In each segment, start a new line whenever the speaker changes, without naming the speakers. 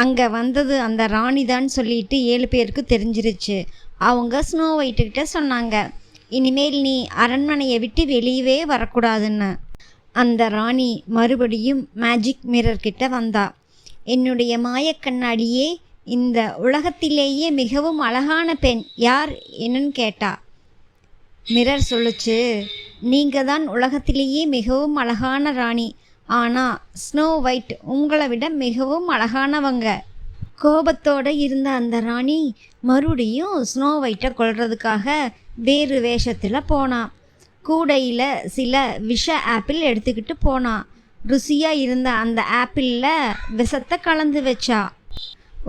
அங்கே வந்தது அந்த ராணி தான் சொல்லிட்டு 7 பேருக்கு தெரிஞ்சிருச்சு. அவங்க ஸ்னோ ஒயிட்டுக்கிட்ட சொன்னாங்க, இனிமேல் நீ அரண்மனையை விட்டு வெளியவே வரக்கூடாதுன்னு. அந்த ராணி மறுபடியும் மேஜிக் மிரர் கிட்ட வந்தா. என்னுடைய மாயக்கண்ணாடியே, இந்த உலகத்திலேயே மிகவும் அழகான பெண் யார் என்னன்னு கேட்டா. மிரர் சொல்லுச்சு, நீங்கள் தான் உலகத்திலேயே மிகவும் அழகான ராணி. ஆனால் ஸ்னோ ஒயிட் உங்களை விட மிகவும் அழகானவங்க. கோபத்தோடு இருந்த அந்த ராணி மறுபடியும் ஸ்னோ ஒயிட்டை கொல்றதுக்காக வேறு வேஷத்தில் போனான். கூடையில் சில விஷ ஆப்பிள் எடுத்துக்கிட்டு போனான். ருசியாக இருந்த அந்த ஆப்பிளில் விஷத்தை கலந்து வச்சா.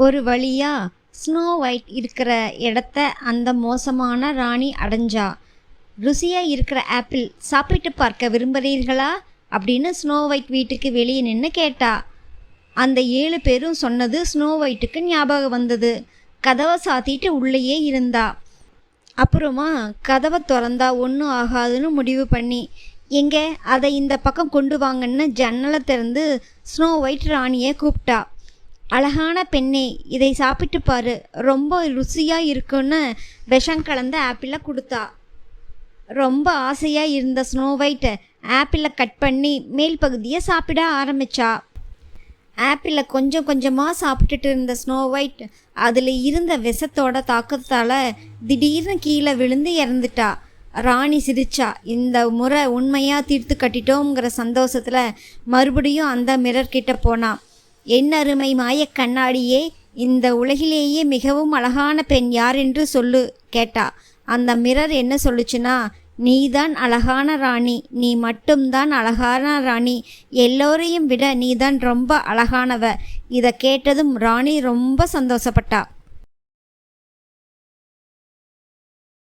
ஒரு வழியாக ஸ்னோ ஒயிட் இருக்கிற இடத்த அந்த மோசமான ராணி அடைஞ்சா. ருசியாக இருக்கிற ஆப்பிள் சாப்பிட்டு பார்க்க விரும்புகிறீர்களா அப்படின்னு ஸ்னோ ஒயிட் வீட்டுக்கு வெளியே நின்று கேட்டா. அந்த 7 பேரும் சொன்னது ஸ்னோ ஒயிட்டுக்கு ஞாபகம் வந்தது. கதவை சாத்திட்டு உள்ளேயே இருந்தா. அப்புறமா கதவை திறந்தா ஒன்றும் ஆகாதுன்னு முடிவு பண்ணி, எங்கே அதை இந்த பக்கம் கொண்டு வாங்கன்னு ஜன்னலை திறந்து ஸ்னோ ஒயிட் ராணியை கூப்பிட்டா. அழகான பெண்ணே, இதை சாப்பிட்டு பாரு, ரொம்ப ருசியாக இருக்குன்னு விஷம் கலந்த ஆப்பிளை கொடுத்தா. ரொம்ப ஆசையாக இருந்த ஸ்னோ ஒயிட் ஆப்பிளை கட் பண்ணி மேல் பகுதியை சாப்பிட ஆரம்பித்தா. ஆப்பிளை கொஞ்சம் கொஞ்சமாக சாப்பிட்டுட்டு இருந்த ஸ்னோ ஒயிட் அதில் இருந்த விஷத்தோட தாக்கத்தால் திடீர்னு கீழே விழுந்து இறந்துட்டா. ராணி சிரிச்சா. இந்த முறை உண்மையாக தீர்த்து கட்டிட்டோங்கிற சந்தோஷத்தில் மறுபடியும் அந்த மிரர் கிட்ட போனா. என் அருமை மாயக் கண்ணாடியே, இந்த உலகிலேயே மிகவும் அழகான பெண் யார் என்று சொல்லு கேட்டா. அந்த மிரர் என்ன சொல்லுச்சுன்னா, நீதான் அழகான ராணி, நீ மட்டும்தான் அழகான ராணி, எல்லோரையும் விட நீதான் ரொம்ப அழகானவ. இதை கேட்டதும் ராணி ரொம்ப சந்தோஷப்பட்டா.